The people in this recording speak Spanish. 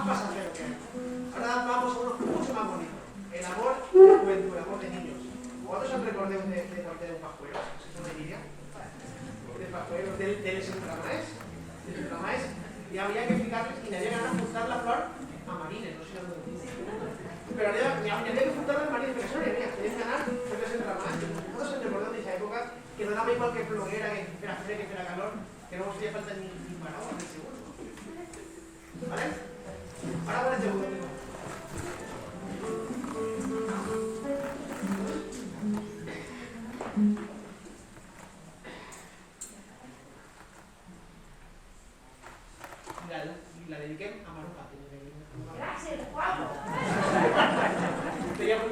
pasajero que hay. Ahora vamos a uno mucho más bonito. El amor de juventud, el amor de niños. ¿Cuántos han recordado de un pajuelo? ¿Es una idea? Del pajuelo, del Centramais. Y había que explicarles y le había ganado juntar la flor a marines, no sé si lo entienden. Pero había que juntar a marines, pero eso no había. Tenían que ganar el Centramais. Todos se recordaron de esa época que no daba igual que floguera, que fuera frío, que fuera calor, que no hacía falta ni paraguas ni seguro. ¿Vale? Ahora con el segundo tema. La dediquem a Maruja. Gràcies, guapo! Te llamo el